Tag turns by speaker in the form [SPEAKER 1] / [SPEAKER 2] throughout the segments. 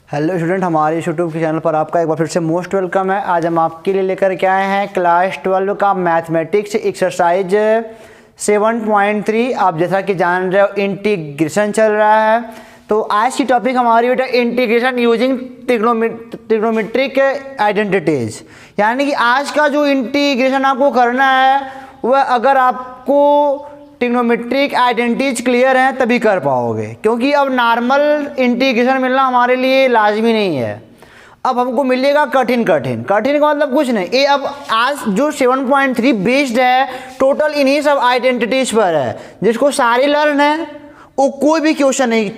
[SPEAKER 1] Hello student, हमारे YouTube के channel पर आपका एक बार फिर से मोस्ट वेलकम है। आज हम आपके लिए लेकर के आए हैं क्लास 12 का मैथमेटिक्स एक्सरसाइज 7.3। आप जैसा कि जान रहे हो इंटीग्रेशन चल रहा है। तो आज की टॉपिक हमारी बेटा इंटीग्रेशन यूजिंग ट्रिग्नोमेट्रिक आइडेंटिटीज, यानी कि आज का जो इंटीग्रेशन आपको करना है वह अगर आपको ट्रिग्नोमेट्रिक आइडेंटिटीज क्लियर हैं तभी कर पाओगे, क्योंकि अब नॉर्मल इंटीग्रेशन मिलना हमारे लिए लाजमी नहीं है। अब हमको मिलेगा कठिन का मतलब कुछ नहीं। ये अब आज जो 7.3 बेस्ड है टोटल इन्हीं सब आइडेंटिटीज पर है। जिसको सारे लर्न है वो कोई भी क्वेश्चन नहीं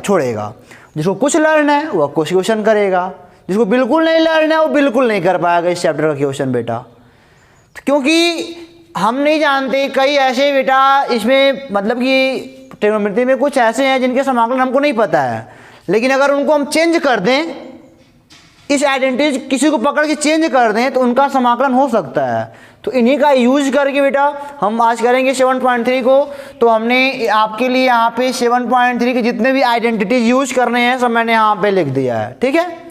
[SPEAKER 1] छोड़ेगा। जिसको कुछ लर्न है वह कुछ क्वेश्चन करेगा, जिसको बिल्कुल नहीं लर्न है वो बिल्कुल नहीं कर पाएगा इस चैप्टर का क्वेश्चन बेटा। क्योंकि हम नहीं जानते, कई ऐसे बेटा इसमें मतलब कि ट्रिग्नोमेट्री में कुछ ऐसे हैं जिनके समाकलन हमको नहीं पता है, लेकिन अगर उनको हम चेंज कर दें, इस आइडेंटिटी किसी को पकड़ के चेंज कर दें तो उनका समाकलन हो सकता है। तो इन्हीं का यूज करके बेटा हम आज करेंगे 7.3 को। तो हमने आपके लिए यहाँ पे 7.3 के जितने भी आइडेंटिटीज यूज करने हैं सब मैंने यहाँ पे लिख दिया है, ठीक है।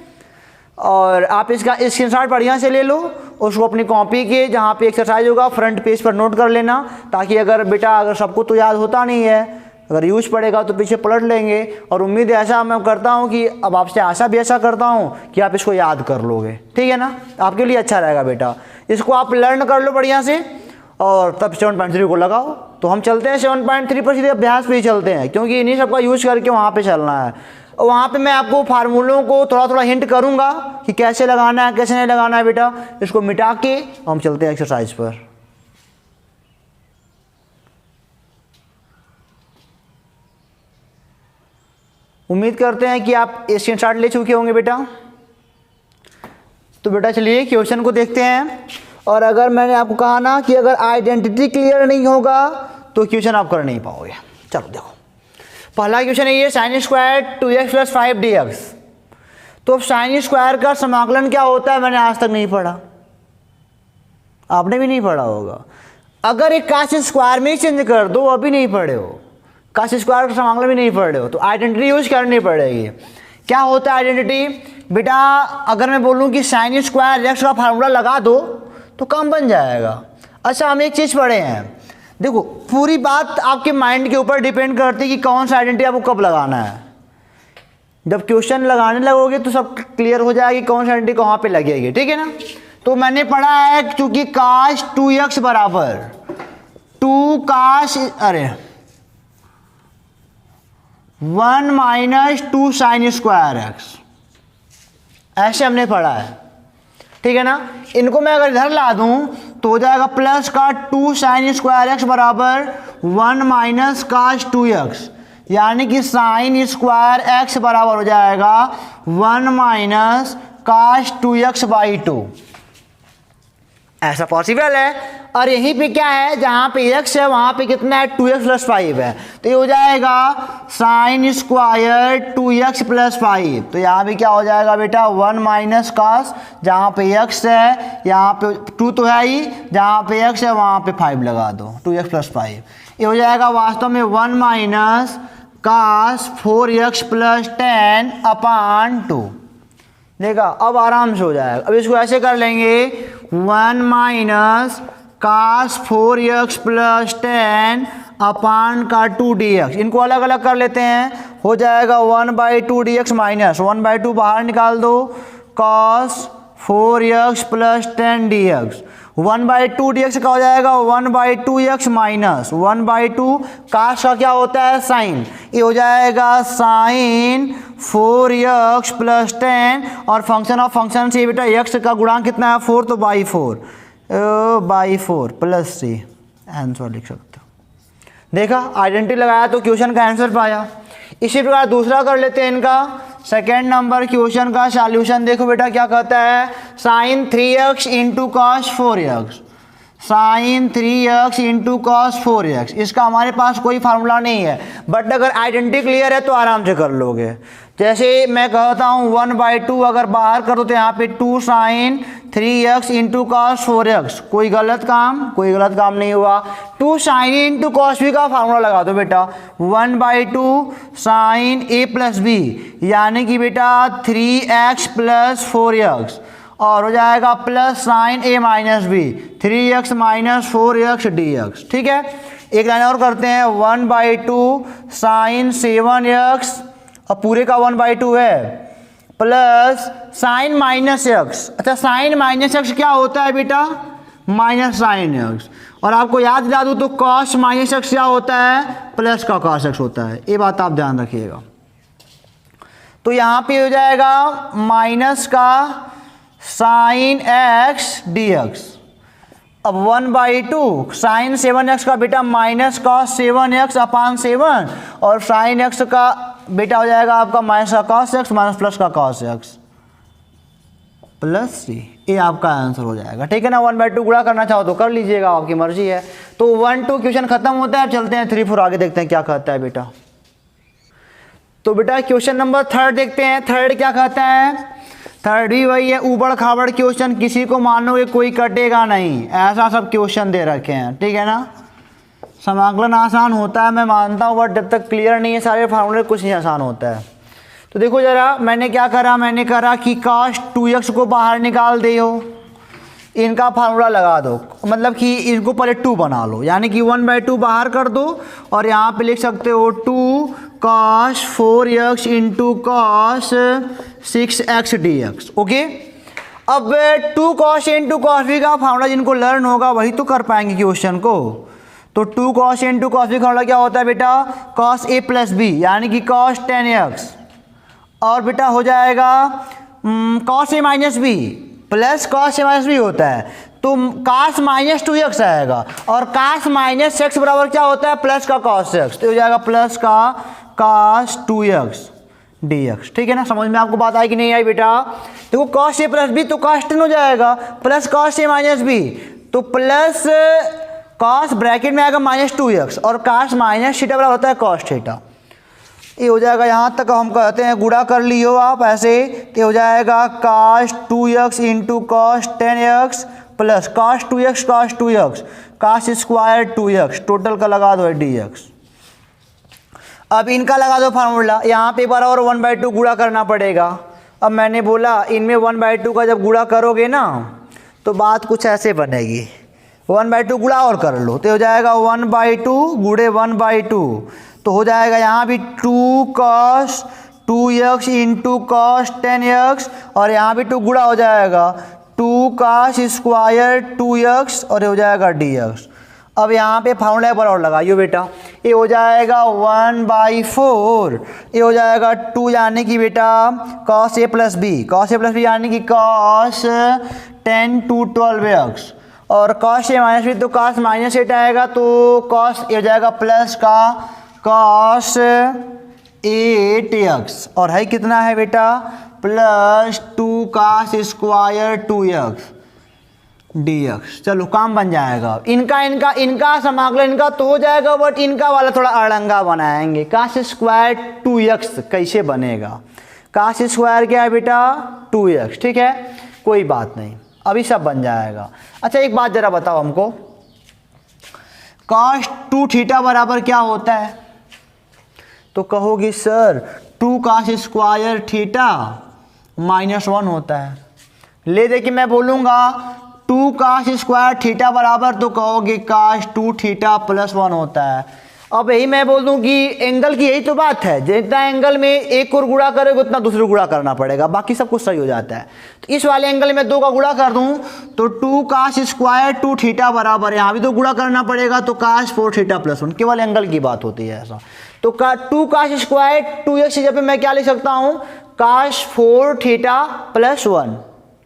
[SPEAKER 1] और आप इसका स्क्रीनशॉट बढ़िया से ले लो, उसको अपनी कॉपी के जहाँ पे एक्सरसाइज होगा फ्रंट पेज पर नोट कर लेना, ताकि अगर सबको तो याद होता नहीं है, अगर यूज पड़ेगा तो पीछे पलट लेंगे। और उम्मीद है ऐसा मैं करता हूँ कि अब आपसे आशा भी ऐसा करता हूँ कि आप इसको याद कर लोगे, ठीक है ना। आपके लिए अच्छा रहेगा बेटा, इसको आप लर्न कर लो बढ़िया से और तब 7.3 को लगाओ। तो हम चलते हैं 7.3 पर, सीधे अभ्यास पे ही चलते हैं, क्योंकि इन्हीं सबका यूज करके वहाँ पे चलना है। वहाँ पे मैं आपको फार्मूलों को थोड़ा थोड़ा हिंट करूँगा कि कैसे लगाना है कैसे नहीं लगाना है बेटा। इसको मिटा के हम चलते हैं एक्सरसाइज पर। उम्मीद करते हैं कि आप स्क्रीनशॉट ले चुके होंगे बेटा। तो बेटा चलिए क्वेश्चन को देखते हैं। और अगर मैंने आपको कहा ना कि अगर आइडेंटिटी क्लियर नहीं होगा तो क्वेश्चन आप कर नहीं पाओगे। चलो देखो, पहला क्वेश्चन है ये, साइन स्क्वायर 2x + 5 dx। तो साइन स्क्वायर का समाकलन क्या होता है मैंने आज तक नहीं पढ़ा, आपने भी नहीं पढ़ा होगा। अगर एक काश स्क्वायर में ही चेंज कर दो, अभी नहीं पढ़े हो, काश स्क्वायर का समाकलन भी नहीं पढ़े हो, तो आइडेंटिटी यूज करनी पड़ेगी। क्या होता है आइडेंटिटी बेटा? अगर मैं बोलूँ कि साइन स्क्वायर x का फार्मूला लगा दो तो काम बन जाएगा। अच्छा, हम एक चीज़ पढ़े हैं, देखो पूरी बात आपके माइंड के ऊपर डिपेंड करती है कि कौन सा आइडेंटिटी आपको कब लगाना है। जब क्वेश्चन लगाने लगोगे तो सब क्लियर हो जाएगी कौन सा आइडेंटिटी कहाँ पे लगेगी, ठीक है ना। तो मैंने पढ़ा है क्योंकि काश 2x बराबर 2 काश 1 - 2 साइन स्क्वायर x, ऐसे हमने पढ़ा है, ठीक है ना। इनको मैं अगर इधर ला दूं तो हो जाएगा प्लस का 2 साइन स्क्वायर x बराबर 1 - काश 2x, यानी कि साइन स्क्वायर x बराबर हो जाएगा 1 - काश 2x/2। ऐसा पॉसिबल है। और यहीं पे क्या है, जहाँ पे x है वहाँ पे कितना है, 2x + 5 है। तो ये हो जाएगा साइन स्क्वायर 2x + 5। तो यहाँ पे क्या हो जाएगा बेटा, 1 - काश, जहाँ पे x है यहाँ पे 2 तो है ही, जहाँ पे x है वहाँ पे 5 लगा दो, 2x + 5। ये हो जाएगा वास्तव में 1 - काश 4x + 10/2। देखा, अब आराम से हो जाएगा। अब इसको ऐसे कर लेंगे, 1 - काश 4x + 10/2 dx। इनको अलग अलग कर लेते हैं, हो जाएगा 1/2 dx माइनस 1/2 बाहर निकाल दो, cos 4x + 10 dx। 1/2 dx का हो जाएगा 1/2x माइनस 1/2 काश का क्या होता है, साइन। ये हो जाएगा साइन 4x + 10 और फंक्शन ऑफ फंक्शन से बेटा x का गुणांक कितना है, 4, तो बाई 4 + 3 आंसर लिख सकते हो। देखा, आइडेंटिटी लगाया तो क्वेश्चन का आंसर पाया। इसी प्रकार दूसरा कर लेते हैं इनका। सेकेंड नंबर क्वेश्चन का सॉल्यूशन देखो बेटा क्या कहता है, sign 3x × cos 4x, sign 3x × cos 4x। इसका हमारे पास कोई फार्मूला नहीं है, बट अगर आइडेंटिटी क्लियर है तो आराम से कर लोगे। जैसे मैं कहता हूँ 1/2 अगर बाहर कर दो तो यहाँ पे 2 sine 3x into cos 4x, कोई गलत काम नहीं हुआ। 2 साइन इंटू कॉस बी का फार्मूला लगा दो बेटा, 1/2 साइन a प्लस बी, यानी कि बेटा 3x प्लस 4x, और हो जाएगा plus sine a minus B 3x minus 4x dx। ठीक है, एक लाइन और करते हैं, 1/2 साइन 7x और पूरे का 1/2 है, प्लस साइन माइनस एक्स। अच्छा, साइन माइनस एक्स क्या होता है बेटा? Minus sine x. और आपको याद दिला दूँ तो कॉस माइनस एक्स क्या होता है? प्लस का कॉस एक्स होता है। ये बात आप ध्यान रखिएगा। तो यहाँ पे हो जाएगा माइनस का साइन एक्स डी एक्स। अब 1/2 साइन 7x का बेटा माइनस कॉस 7x अपान 7, और साइन एक्स का बेटा हो जाएगा आपका माइनस का कॉस एक्स माइनस प्लस का कॉस एक्स प्लस सी। ये आपका आंसर हो जाएगा। ठीक है ना, 1/2 गुणा करना चाहो तो कर लीजिएगा, आपकी मर्जी है। तो 1-2 क्वेश्चन खत्म होता है। चलते हैं 3-4 आगे देखते हैं क्या कहता है बेटा। तो बेटा क्वेश्चन नंबर 3 देखते हैं। 3 क्या कहता है? 3 भी वही है, ऊबड़ खाबड़ क्वेश्चन, किसी को मानोगे कोई कटेगा नहीं, ऐसा सब क्वेश्चन दे रखे हैं। ठीक है ना, समाकलन आसान होता है मैं मानता हूँ, बट जब तक क्लियर नहीं है सारे फार्मूले कुछ नहीं आसान होता है। तो देखो जरा, मैंने क्या करा, मैंने करा कि cos 2x को बाहर निकाल दे हो, इनका फार्मूला लगा दो, मतलब कि इनको पहले 2 बना लो, यानी कि 1/2 बाहर कर दो, और यहाँ पे लिख सकते हो 2 cos 4x into cos 6x dx। Okay, अब 2 cos इंटू cos v का फार्मूला जिनको लर्न होगा वही तो कर पाएंगे क्वेश्चन को। तो 2 cos इंटू cos v का फार्मूला क्या होता है बेटा? cos a प्लस बी, यानी कि cos 10x, और बेटा हो जाएगा cos a minus B plus cos a minus B होता है, तो cos माइनस 2x आएगा, और cos माइनस x बराबर क्या होता है? प्लस का cos x, तो हो जाएगा प्लस का cos 2x dx। ठीक है ना, समझ में आपको बात आई कि नहीं आई बेटा? देखो cos a प्लस बी तो cos 10 हो जाएगा, plus cos a minus B तो प्लस cos ब्रैकेट में आएगा माइनस 2x, और cos माइनस थीटा बराबर होता है cos थीटा। ये हो जाएगा, यहाँ तक हम कहते हैं गुणा कर लियो आप ऐसे, तो हो जाएगा cos 2x into cos 10x plus cos 2x cos square 2x, total का लगा दो dx। अब इनका लगा दो फार्मूला, यहाँ पे एक बार और 1/2 गुणा करना पड़ेगा। अब मैंने बोला इनमें 1/2 का जब गुणा करोगे ना तो बात कुछ ऐसे बनेगी, 1/2 गुणा और कर लो, तो हो जाएगा 1/2 गुणे 1/2, तो हो जाएगा यहाँ भी 2 cos 2x into cos 10x, और यहाँ भी 2 गुणा हो जाएगा 2 cos स्क्वायर 2x, और ये हो जाएगा dx। अब यहाँ पे फार्मूला पर और लगाइयो बेटा, ये हो जाएगा 1/4, ये हो जाएगा 2 यानी कि बेटा cos a प्लस बी यानी कि cos 10 to 12x, और cos a माइनस बी तो cos माइनस 8 आएगा, तो cos ये हो जाएगा प्लस का cos 8x, और है कितना है बेटा? Plus 2 cos square 2x dx। चलो काम बन जाएगा। इनका समाकलन इनका तो हो जाएगा, बट इनका वाला थोड़ा अड़ंगा बनाएंगे। cos स्क्वायर 2x कैसे बनेगा? cos स्क्वायर क्या है बेटा? 2x। ठीक है, कोई बात नहीं, अभी सब बन जाएगा। अच्छा एक बात जरा बताओ हमको, cos 2 थीटा बराबर क्या होता है? तो कहोगी सर 2 cos स्क्वायर थीटा -1 होता है। ले देखिए मैं बोलूँगा 2 cos स्क्वायर थीटा बराबर, तो कहोगे cos 2 थीटा प्लस 1 होता है। अब यही मैं बोल दूँ कि एंगल की यही तो बात है, जितना एंगल में एक और गुणा करोगे उतना दूसरे गुणा करना पड़ेगा, बाकी सब कुछ सही हो जाता है। तो इस वाले एंगल में 2 का गुणा कर दूँ तो 2 cos स्क्वायर 2 थीटा बराबर, यहाँ भी तो गुणा करना पड़ेगा, तो cos 4 थीटा प्लस 1, केवल एंगल की बात होती है ऐसा। तो 2 cos स्क्वायर 2x की जगह पे मैं क्या लिख सकता हूँ? cos 4 थीटा प्लस 1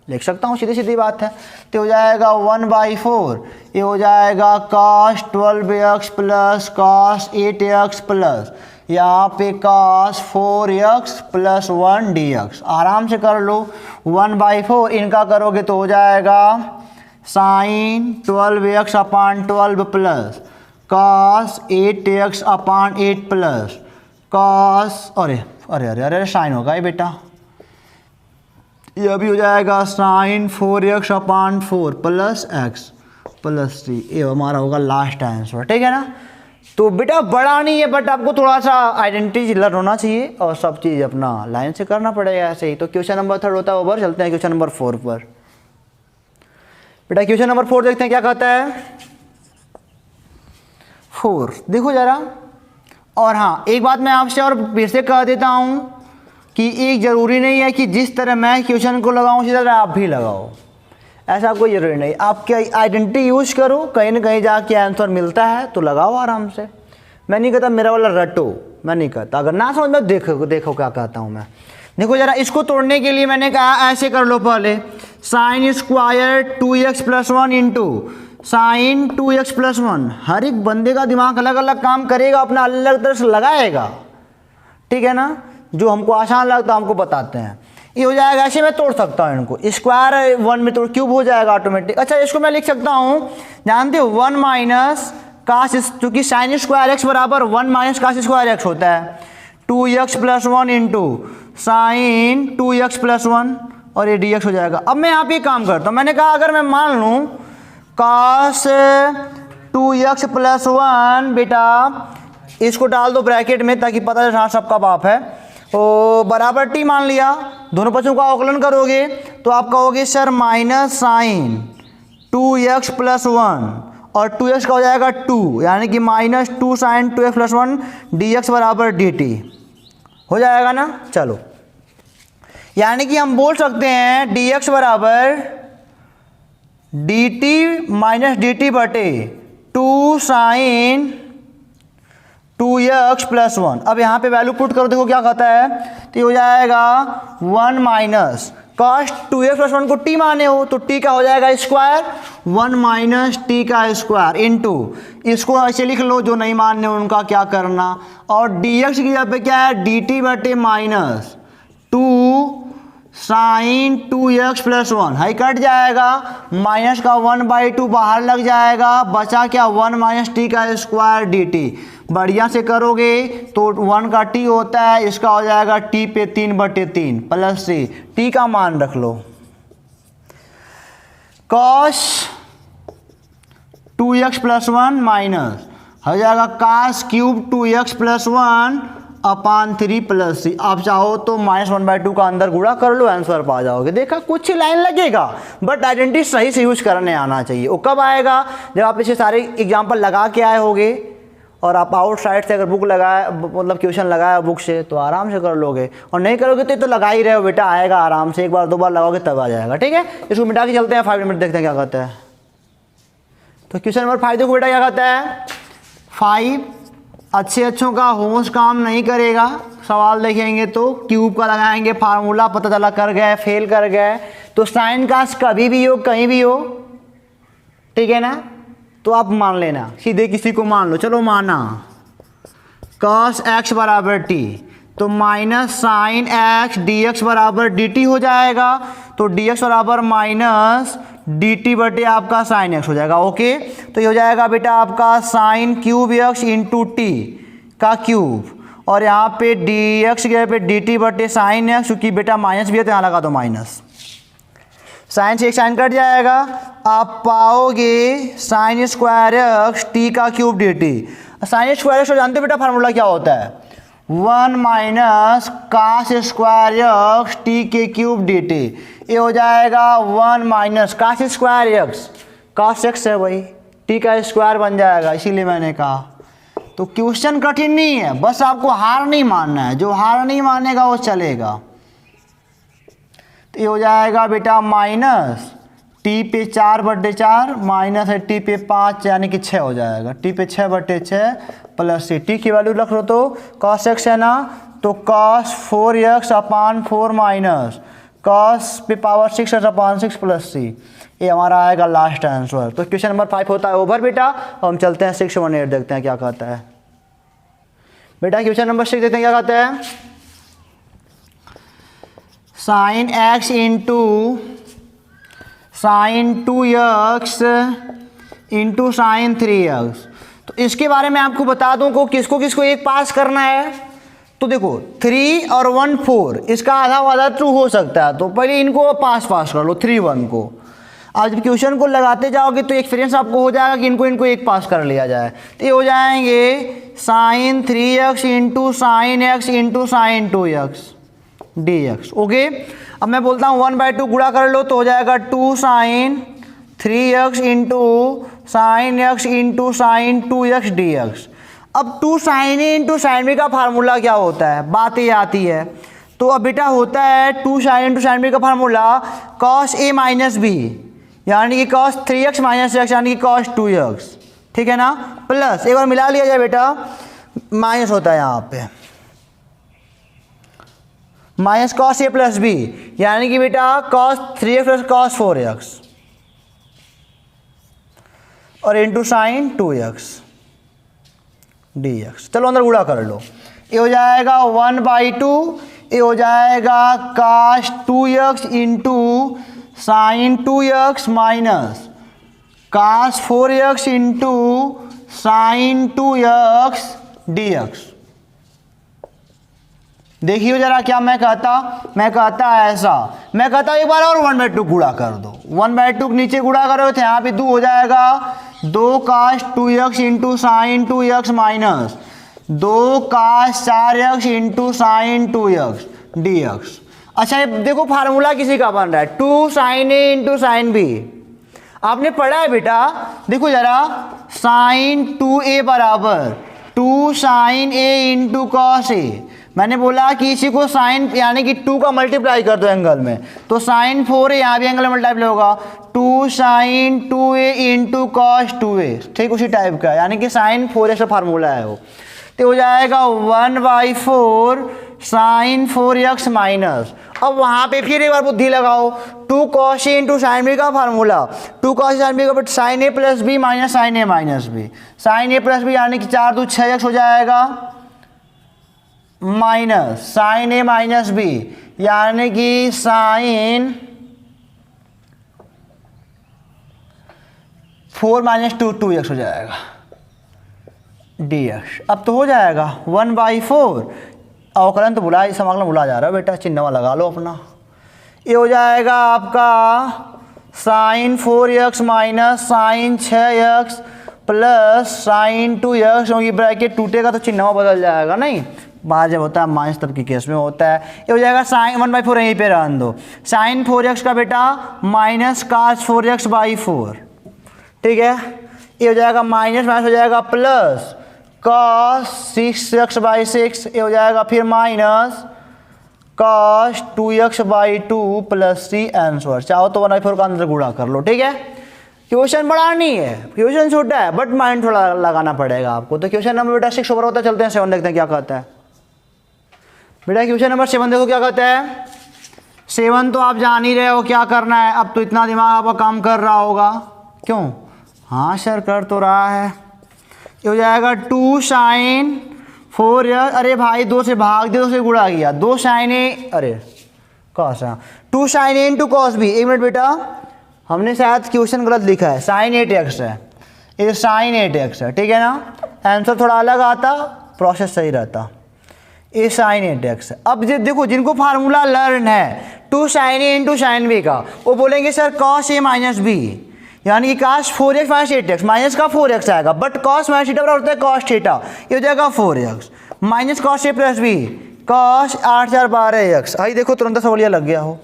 [SPEAKER 1] लिख सकता हूँ, सीधी सीधी बात है। तो हो जाएगा 1/4, ये हो जाएगा cos 12x plus cos 8x plus यहाँ पे cos 4x प्लस 1 dx। आराम से कर लो, 1/4 इनका करोगे तो हो जाएगा साइन 12x अपान 12 प्लस cos 8x अपान 8 प्लस कॉस, अरे अरे अरे अरे साइन होगा ये बेटा, ये भी हो जाएगा sign 4x/4 plus x plus 3, ये हमारा होगा लास्ट आंसर, ठीक है ना। तो बेटा बड़ा नहीं है बट आपको थोड़ा सा आइडेंटिटी लर्न होना चाहिए और सब चीज़ अपना लाइन से करना पड़ेगा ऐसे ही। तो क्वेश्चन नंबर 3 होता है ओवर, चलते हैं क्वेश्चन नंबर 4 पर। बेटा क्वेश्चन नंबर 4 देखते हैं क्या कहता है। 4 देखो ज़रा, और हाँ एक बात मैं आपसे और फिर से कह देता हूँ कि एक ज़रूरी नहीं है कि जिस तरह मैं क्वेश्चन को लगाऊँ उसी तरह आप भी लगाओ, ऐसा कोई ज़रूरी नहीं। आप क्या आइडेंटिटी यूज़ करो, कहीं ना कहीं जाके आंसर मिलता है तो लगाओ आराम से। मैं नहीं कहता मेरा वाला रटो, मैं नहीं कहता, अगर ना समझ में देखो क्या कहता हूँ मैं। देखो ज़रा, इसको तोड़ने के लिए मैंने कहा ऐसे कर लो पहले, sine square 2x+1 into sine 2x+1। हर एक बंदे का दिमाग अलग अलग काम करेगा, अपना अलग तरह से लगाएगा, ठीक है ना। जो हमको आसान लगता है हमको बताते हैं। ये हो जाएगा, ऐसे मैं तोड़ सकता हूँ इनको, स्क्वायर 1 में तोड़ क्यूब हो जाएगा ऑटोमेटिक। अच्छा इसको मैं लिख सकता हूँ, जानते हो 1 माइनस काश, चूँकि साइन स्क्वायर x बराबर 1 माइनस काश स्क्वायर x होता है, 2x+1 इंटू साइन 2x+1 और ये dx हो जाएगा। अब मैं यहाँ पे काम करता हूँ, मैंने कहा अगर मैं मान लूँ काश 2x+1 बेटा, इसको डाल दो ब्रैकेट में ताकि पता चले हाँ सबका बाप है, तो बराबर t मान लिया, दोनों पक्षों का अवकलन करोगे तो आप कहोगे सर माइनस साइन 2x+1 और 2x का हो जाएगा 2, यानी कि माइनस 2 साइन 2x+1 dx बराबर dt हो जाएगा ना। चलो यानी कि हम बोल सकते हैं dx बराबर dt माइनस dt बटे 2 साइन 2x+1। अब यहाँ पे वैल्यू पुट करो, देखो क्या कहता है, तो हो जाएगा 1 माइनस कॉस 2x+1 को t माने हो तो t का हो जाएगा स्क्वायर, 1 माइनस t का स्क्वायर इंटू, इसको ऐसे लिख लो जो नहीं मानने उनका क्या करना, और dx की जगह पे क्या है dt बटे माइनस 2 साइन 2x+1 हाई कट जाएगा, माइनस का 1/2 बाहर लग जाएगा, बचा क्या 1 माइनस टी का स्क्वायर dt। बढ़िया से करोगे तो 1 का t होता है, इसका हो जाएगा t पे 3/3 प्लस c, t का मान रख लो cos 2x+1 माइनस हो जाएगा cos क्यूब 2x+1 अपान 3 प्लस सी। आप चाहो तो -1/2 का अंदर गुणा कर लो, आंसर पा जाओगे। देखा कुछ ही लाइन लगेगा बट आइडेंटिटी सही से यूज करने आना चाहिए। वो कब आएगा, जब आप इसे सारे एग्जाम्पल लगा के आए होगे और आप आउटसाइड से अगर बुक लगाए, मतलब क्वेश्चन लगाया बुक से, तो आराम से कर लोगे, और नहीं करोगे तो लगा ही रहे हो बेटा, आएगा आराम से, एक बार दो बार लगाओगे तब आ जाएगा, ठीक है। इसको मिटा के चलते हैं 5 मिनट, देखते हैं क्या कहता है। तो क्वेश्चन नंबर 5 देखो बेटा क्या कहता है। 5 अच्छे अच्छों का होश काम नहीं करेगा, सवाल देखेंगे तो क्यूब का लगाएंगे फार्मूला, पता चला कर गए, फेल कर गए, तो साइन का कभी भी हो कहीं भी हो, ठीक है ना, तो आप मान लेना, सीधे किसी को मान लो। चलो माना cos x बराबर t, तो माइनस साइन x dx बराबर dt हो जाएगा, तो dx बराबर माइनस dt बटे आपका साइन x हो जाएगा। ओके, तो ये हो जाएगा बेटा आपका sine cube x into T का क्यूब, और यहाँ पे dx की जगह पे dt बटे साइन x, क्योंकि बेटा माइनस भी है तो यहाँ लगा दो माइनस, साइन से एक साइन कट जाएगा, आप पाओगे साइन स्क्वायर x टी का cube dt। Sine square x जानते हो बेटा फार्मूला क्या होता है, 1 minus cos square x T के क्यूब dt। ये हो जाएगा 1 minus cos square x, cos x है भाई, टी का स्क्वायर बन जाएगा, इसीलिए मैंने कहा। तो क्वेश्चन कठिन नहीं है, बस आपको हार नहीं मानना है, जो हार नहीं मानेगा वो चलेगा। तो ये हो जाएगा बेटा माइनस टी पे 4/4 माइनस है टी पे 5 यानी कि 6 हो जाएगा, टी पे 6/6 प्लस सी, टी की वैल्यू रख लो तो cos x है ना, तो cos 4x अपान 4 माइनस cos पे पावर 6x अपान 6 प्लस सी, ये हमारा आएगा लास्ट आंसर। तो क्वेश्चन नंबर 5 होता है ओवर बेटा। और हम चलते हैं 618 देखते हैं क्या कहता है बेटा। क्वेश्चन नंबर 6 देखते हैं क्या कहता है। Sine x into sine 2x into sine 3x। तो इसके बारे में आपको बता दूं को किसको किसको एक पास करना है, तो देखो 3 और 1 4, इसका आधा वादा ट्रू हो सकता है, तो पहले इनको पास कर लो 3 1 को। अब जब क्वेश्चन को लगाते जाओगे तो एक्सपीरियंस आपको हो जाएगा कि इनको एक पास कर लिया जाए, तो ये हो जाएंगे sine 3x into sine X into sine 2x dx। Okay, अब मैं बोलता हूँ 1/2 गुणा कर लो तो हो जाएगा 2 sine 3x into sine X into sine 2x dx। अब 2 sine A into sine B का फार्मूला क्या होता है, बात ये आती है। तो अब बेटा होता है 2 साइन इंटू साइन बी का formula cos A minus B, यानी कि कॉस 3x माइनस एक्स यानी कि कॉस 2x, ठीक है ना, प्लस एक बार मिला लिया जाए बेटा, माइनस होता है यहाँ पे minus cos A plus B, यानी कि बेटा cos 3x plus cos 4x और इंटू साइन 2x dx। चलो अंदर गुणा कर लो, ये हो जाएगा 1/2, ये हो जाएगा cos 2x into sine 2x minus cos 4x into sine 2x dx। देखिए जरा क्या मैं कहता ऐसा, मैं कहता एक बार और 1/2 गुणा कर दो, 1/2 नीचे गुणा करो तो यहाँ पे 2 हो जाएगा 2 cos 2x into sine 2x minus 2 cos 4x into sine 2x dx। अच्छा ये देखो फार्मूला किसी का बन रहा है 2 sine A into sine B, आपने पढ़ा है बेटा, देखो जरा साइन 2a बराबर 2 sine A into cos A. मैंने बोला कि इसी को साइन यानी कि 2 का मल्टीप्लाई कर दो एंगल में, तो साइन 4a यहाँ भी एंगल मल्टीप्लाई होगा 2 sign 2a into cos 2a, ठीक उसी टाइप का, यानी कि साइन 4a का फार्मूला है वो, तो हो जाएगा 1/4 साइन 4x माइनस। अब वहाँ पे फिर एक बार बुद्धि लगाओ, 2 cos a into sine B का फार्मूला 2 cos साइन बी का but sine A plus B minus sine A minus B, sine A plus B यानी कि 4 2 6x हो जाएगा minus sine A minus B यानी कि साइन 4 माइनस 2 2x हो जाएगा dx। अब तो हो जाएगा 1/4, अवकलन तो भुला समाकलन भुला जा रहा है बेटा, चिन्ह लगा लो अपना, ये हो जाएगा आपका sine 4x minus sine 6x plus sine 2x, क्योंकि ब्रैकेट टूटेगा तो चिन्ह बदल जाएगा, नहीं बाहर जब होता है माइनस तब के केस में होता है। ये हो जाएगा साइन 1/4 यहीं पे रहने दो, साइन 4x का बेटा माइनस cos 4x/4, ठीक है, ये हो जाएगा माइनस माइनस हो जाएगा प्लस cos 6x/6, ये हो जाएगा फिर minus cos 2x/2 plus c answer. चाहो तो 1/4 का अंदर गुणा कर लो, ठीक है। क्वेश्चन बड़ा नहीं है, क्वेश्चन छोटा है, बट माइंड थोड़ा लगाना पड़ेगा आपको। तो क्वेश्चन नंबर बेटा 6 ओवर होता है, चलते हैं 7 देखते हैं क्या कहता है बेटा। क्वेश्चन नंबर 7 देखो क्या कहता है। 7 तो आप जान ही रहे हो क्या करना है, अब तो इतना दिमाग आपका काम कर रहा होगा, क्यों? हाँ सर कर तो रहा है। ये हो जाएगा 2 साइन 4x, अरे भाई 2 से भाग दे, 2 से गुणा किया, 2 साइन ए, अरे cos, 2 sine A into cos B. एक मिनट बेटा, हमने शायद क्वेश्चन गलत लिखा है, साइन 8x है, ये साइन 8x है, ठीक है ना, आंसर थोड़ा अलग आता, प्रोसेस सही रहता। ये साइन 8x है। अब देखो जिनको फार्मूला लर्न है 2 sine A into sine B का, वो बोलेंगे sir cos A minus B, यानी कि cos 4x minus 8x, minus का 4x आएगा, बट cos माइनस थीटा बराबर होता है cos थीटा, ये हो जाएगा 4x minus cos a plus B cos 8 4 12x। आई देखो तुरंत सवालिया लग गया हो,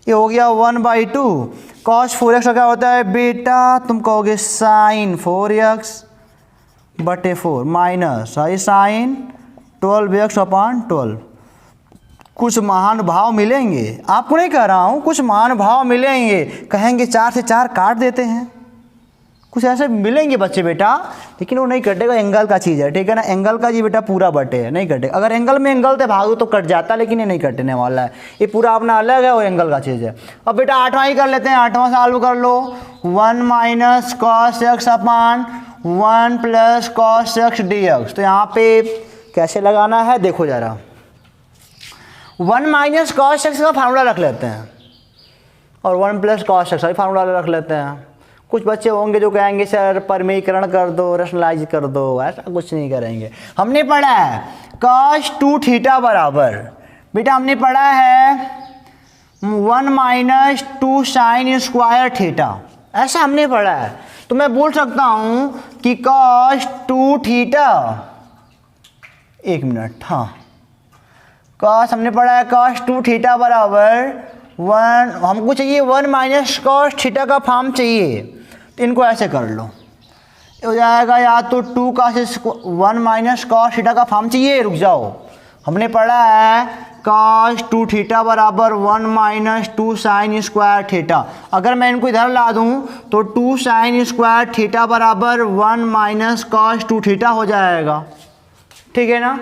[SPEAKER 1] ये हो गया 1/2 cos 4x का क्या होता है बेटा, तुम कहोगे साइन 4x बटे 4 माइनस साइन 12x/12। कुछ महानुभाव मिलेंगे, आपको नहीं कह रहा हूँ, कुछ महानुभाव मिलेंगे, कहेंगे 4 से 4 काट देते हैं, कुछ ऐसे मिलेंगे बच्चे बेटा, लेकिन वो नहीं कटेगा, एंगल का चीज़ है, ठीक है ना, एंगल का जी बेटा पूरा बटे है, नहीं कटेगा। अगर एंगल में एंगल थे भागो तो कट जाता, लेकिन ये नहीं कटने वाला है, ये पूरा अपना अलग है, वो एंगल का चीज़ है। अब बेटा 8वां ही कर लेते हैं, 8वां सॉल्व कर लो, 1 minus cos x/1 plus cos x dx। तो यहाँ पे कैसे लगाना है देखो जरा, 1 माइनस cos x का फार्मूला रख लेते हैं और 1 प्लस cos x का फार्मूला रख लेते हैं, कुछ बच्चे होंगे जो कहेंगे सर परमीकरण कर दो, रैशनलाइज कर दो, ऐसा कुछ नहीं करेंगे। हमने पढ़ा है cos 2 थीटा बराबर, बेटा हमने पढ़ा है 1 माइनस 2 साइन स्क्वायर थीटा, ऐसा हमने पढ़ा है। तो मैं बोल सकता हूं कि cos 2 थीटा, एक मिनट, हाँ cos हमने पढ़ा है cos 2 थीटा बराबर 1, हमको चाहिए 1 माइनस cos थीटा का फॉर्म चाहिए, तो इनको ऐसे कर लो, हो जाएगा या तो 2 cos 1 माइनस cos थीटा का फॉर्म चाहिए, रुक जाओ, हमने पढ़ा है cos 2 थीटा बराबर 1 माइनस 2 साइन स्क्वायर थीटा। अगर मैं इनको इधर ला दूं तो 2 साइन स्क्वायर थीटा बराबर 1 माइनस cos 2 थीटा हो जाएगा, ठीक है ना,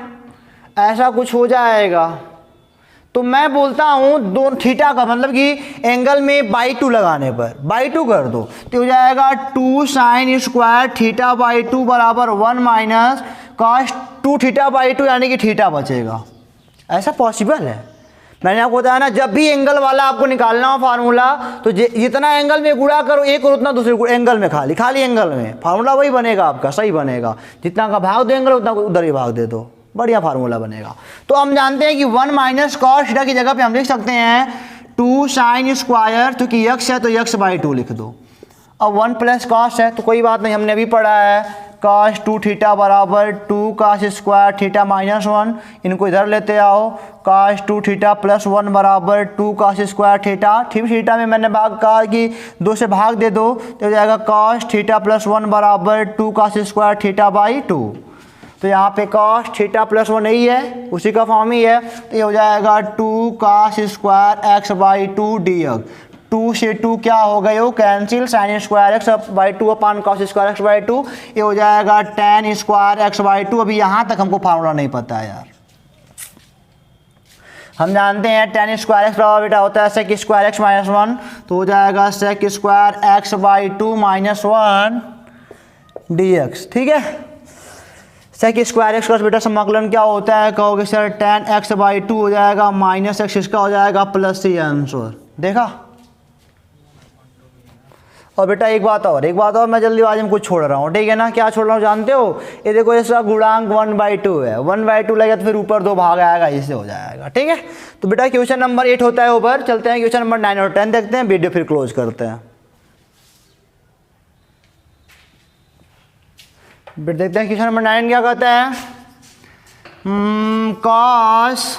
[SPEAKER 1] ऐसा कुछ हो जाएगा। तो मैं बोलता हूँ दो थीटा का मतलब कि एंगल में बाई 2 लगाने पर बाई 2 कर दो तो हो जाएगा 2 साइन स्क्वायर थीटा बाई 2 बराबर 1 माइनस cos 2 थीटा बाई 2, यानी कि थीटा बचेगा। ऐसा पॉसिबल है। मैंने आपको बताया ना, जब भी एंगल वाला आपको निकालना हो फार्मूला तो जितना एंगल में गुणा करो एक और उतना दूसरे एंगल में खाली एंगल में फार्मूला वही बनेगा आपका, सही बनेगा। जितना का भाग दो एंगल उतना उधर ही भाग दे दो, बढ़िया फार्मूला बनेगा। तो हम जानते हैं कि 1 माइनस cos थीटा की जगह पे हम लिख सकते हैं 2 साइन स्क्वायर, क्योंकि यक्स है तो यक्स बाई 2 लिख दो। अब 1 प्लस cos है तो कोई बात नहीं, हमने अभी पढ़ा है cos 2 थीटा बराबर 2 cos स्क्वायर थीटा माइनस 1, इनको इधर लेते आओ, cos 2 थीटा प्लस 1 बराबर 2 cos स्क्वायर थीटा, ठीक थीटा में मैंने भाग कहा कि 2 से भाग दे दो तो हो जाएगा cos थीटा प्लस 1 बराबर 2 cos स्क्वायर थीटा बाई 2। तो यहाँ पे cos थीटा प्लस 1 नहीं है, उसी का फॉर्म ही है, तो ये हो जाएगा 2 cos square X by 2 D x. 2 से 2 क्या हो गए हो cancel, sine square X by 2 upon cos square X by 2, ये हो जाएगा tan स्क्वायर एक्स बाई 2। अभी यहाँ तक हमको फार्मूला नहीं पता है यार। हम जानते हैं tan स्क्वायर एक्स बराबर बेटा होता है sec स्क्वायर एक्स माइनस 1, तो हो जाएगा sec square X by 2 minus 1 D x, ठीक है। सेक स्क्वायर एक्स का बेटा समाकलन क्या होता है, कहोगे सर tan एक्स बाई 2 हो जाएगा माइनस एक्स, इसका हो जाएगा प्लस सी आंसर, देखा। और बेटा एक बात और मैं जल्दीबाजी में कुछ छोड़ रहा हूँ, ठीक है ना। क्या छोड़ रहा हूँ जानते हो, ये देखो इसका गुणांक 1/2 है, 1/2 लगेगा तो फिर ऊपर 2 भाग आएगा, इससे हो जाएगा, ठीक है। तो बेटा क्वेश्चन नंबर 8 होता है ऊपर, चलते हैं क्वेश्चन नंबर 9 और 10 देखते हैं, वीडियो फिर क्लोज करते हैं। फिर देखते हैं क्वेश्चन नंबर 9 क्या कहता है, cos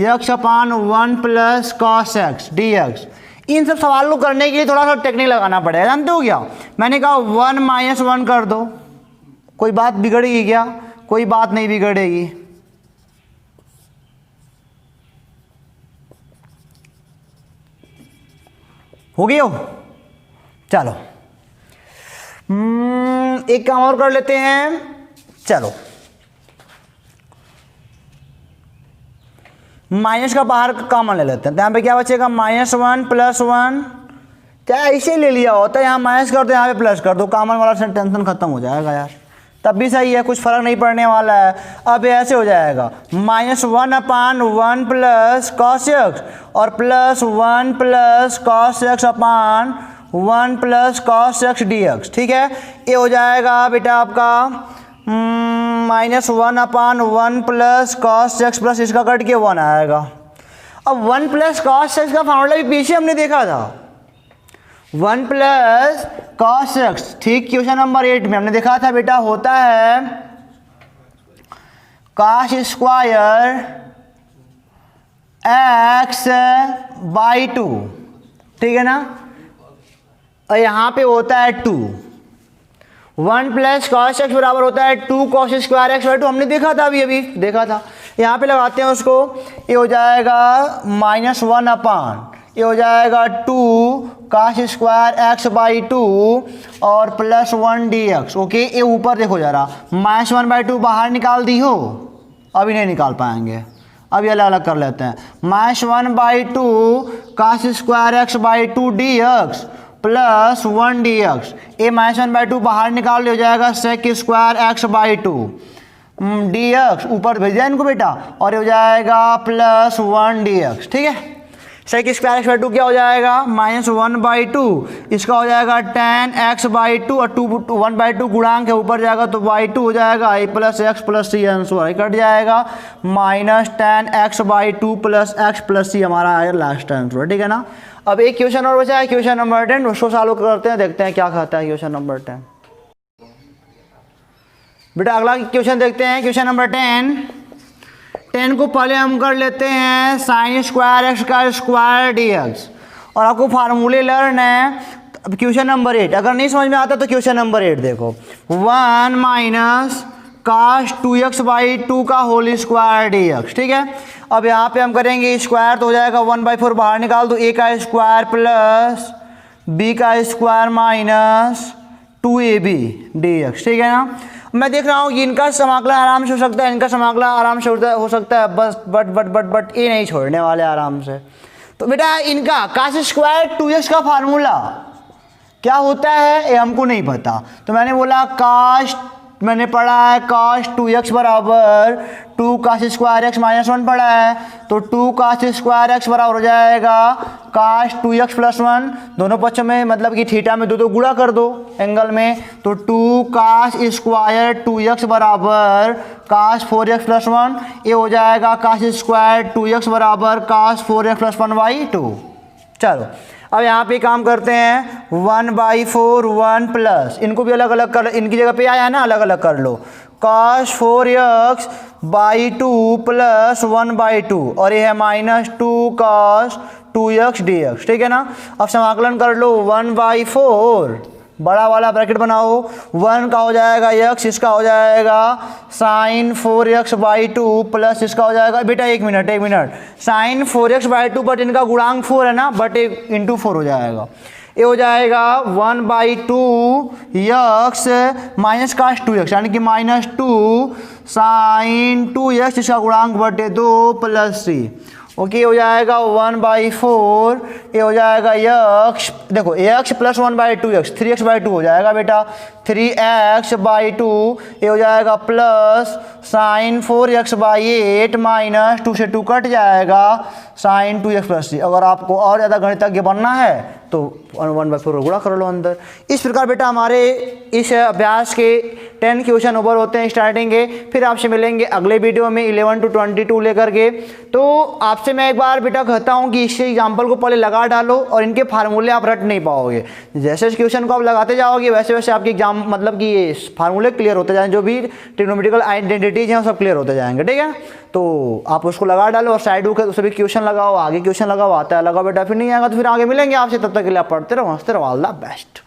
[SPEAKER 1] x अपान 1 प्लस cos x dx। इन सब सवाल को करने के लिए थोड़ा सा टेक्निक लगाना पड़ेगा, जानते हो क्या। मैंने कहा 1 माइनस 1 कर दो, कोई बात बिगड़ेगी क्या, कोई बात नहीं बिगड़ेगी। हो गया हो, चलो एक काम और कर लेते हैं, चलो माइनस का बाहर कॉमन ले लेते हैं, तो यहाँ पे क्या बचेगा -1 प्लस 1, क्या ऐसे ले लिया होता है, यहाँ माइनस कर दो यहाँ पे प्लस कर दो, कॉमन वाला टेंशन खत्म हो जाएगा यार, तब भी सही है, कुछ फर्क नहीं पड़ने वाला है। अब ऐसे हो जाएगा -1 अपान 1 प्लस cos x और +1 प्लस cos x अपान 1 प्लस cos x dx, ठीक है। ये हो जाएगा बेटा आपका -1 अपान 1 प्लस cos x प्लस इसका कट के 1 आएगा। अब 1 प्लस cos x का फॉर्मूला भी पीछे हमने देखा था, 1 प्लस cos x, ठीक। क्वेश्चन नंबर 8 में हमने देखा था बेटा होता है cos स्क्वायर x बाई 2, ठीक है ना। और यहाँ पे होता है 2, 1 प्लस cos x बराबर होता है 2 cos स्क्वायर एक्स बाई 2, हमने देखा था अभी देखा था। यहाँ पे लगाते हैं उसको, ये हो जाएगा -1 अपान, ये हो जाएगा 2 cos स्क्वायर एक्स बाई 2 और +1 dx, ओके। ये ऊपर देखो जरा, -1/2 बाहर निकाल दी हो, अभी नहीं निकाल पाएंगे, अभी अलग अलग कर लेते हैं। -1/2 cos square X by 2 dx +1 dx, ये -1/2 बाहर निकाल ले, हो जाएगा sec square X by 2 dx, ऊपर भेज दिया इनको बेटा, और ये हो जाएगा +1 dx, ठीक है। Sec square X by two क्या हो जाएगा -1/2, इसका हो जाएगा tan x/2 और 1/2 गुणांक है ऊपर जाएगा तो y2 हो जाएगा i plus x plus C answer cut जाएगा -tan x/2 plus x plus C हमारा आएगा लास्ट आंसर, ठीक है ना। अब एक क्वेश्चन और बचा है, क्वेश्चन नंबर 10, उसको सॉल्व करते हैं, देखते हैं क्या खाता है क्वेश्चन नंबर 10। बेटा अगला क्वेश्चन देखते हैं, क्वेश्चन नंबर 10 को पहले हम कर लेते हैं साइन स्क्वायर एक्स का स्क्वायर डीएक्स, और आपको फार्मूले लर्न है। क्वेश्चन नंबर 8 अगर नहीं समझ में आता तो क्वेश्चन नंबर 8 देखो, 1 माइनस cos 2x/2 का होल स्क्वायर डीएक्स, ठीक है। अब यहाँ पे हम करेंगे स्क्वायर तो हो जाएगा 1/4 बाहर निकाल दो, a का स्क्वायर प्लस b का स्क्वायर माइनस 2ab dx, ठीक है ना। मैं देख रहा हूँ कि इनका समाकलन आराम से हो सकता है, इनका समाकलन आराम से हो सकता है, बस बट ये नहीं छोड़ने वाले आराम से। तो बेटा इनका cos स्क्वायर 2x का फार्मूला क्या होता है ये हमको नहीं पता, तो मैंने बोला मैंने पढ़ा है cos 2x बराबर 2 cos स्क्वायर एक्स माइनस 1 पढ़ा है, तो 2 cos स्क्वायर एक्स बराबर हो जाएगा cos 2x प्लस 1, दोनों पक्ष में मतलब कि थीटा में दो गुणा कर दो एंगल में, तो 2 cos स्क्वायर 2x बराबर cos 4x प्लस 1, ये हो जाएगा cos स्क्वायर 2x बराबर cos 4x प्लस 1/2। चलो अब यहाँ पे काम करते हैं 1/4 1 प्लस, इनको भी अलग अलग कर, इनकी जगह पे आया ना अलग अलग कर लो, cos 4x/2 प्लस 1/2 और ये है -2 cos 2x dx, ठीक है ना। अब समाकलन कर लो 1/4, बड़ा वाला ब्रैकेट बनाओ, 1 का हो जाएगा x, इसका हो जाएगा sin 4x/2 प्लस इसका हो जाएगा, बेटा एक मिनट sin 4x/2 बट इनका गुणांक 4 है ना, बट इंटू 4 हो जाएगा, ये हो जाएगा 1/2 x माइनस cos 2x यानी कि -2 sin 2x इसका गुणांक बटे 2 प्लस 3, ओके हो जाएगा 1/4, ये हो जाएगा x, देखो x प्लस 1/2x 3x/2 हो जाएगा बेटा, 3x/2 ये हो जाएगा प्लस sin 4x/8 माइनस 2 से 2 कट जाएगा sin 2x प्लस 3। अगर आपको और ज़्यादा गणितज्ञ बनना है तो 1/4 गुणा कर लो अंदर। इस प्रकार बेटा हमारे इस अभ्यास के 10 क्वेश्चन ओवर होते हैं स्टार्टिंग के, फिर आपसे मिलेंगे अगले वीडियो में 11 to 22 लेकर के। तो आपसे मैं एक बार बेटा कहता हूँ कि इस एग्जाम्पल को पहले लगा डालो और इनके फार्मूले आप रट नहीं पाओगे, जैसे इस क्वेश्चन को आप लगाते जाओगे वैसे वैसे आपके एग्जाम मतलब कि ये फार्मूले क्लियर होते जाएंगे, जो भी ट्रिग्नोमेट्रिकल आइडेंटिटीज हैं वो सब क्लियर होते जाएंगे, ठीक है। तो आप उसको लगा डालो और साइड के उसे भी क्वेश्चन लगाओ, आगे क्वेश्चन लगाओ, आता है लगाओ बेटा, फिर नहीं आएगा तो फिर आगे मिलेंगे आपसे, तब तक के लिए आप पढ़ते रहो, हंसते रहो, ऑल द बेस्ट।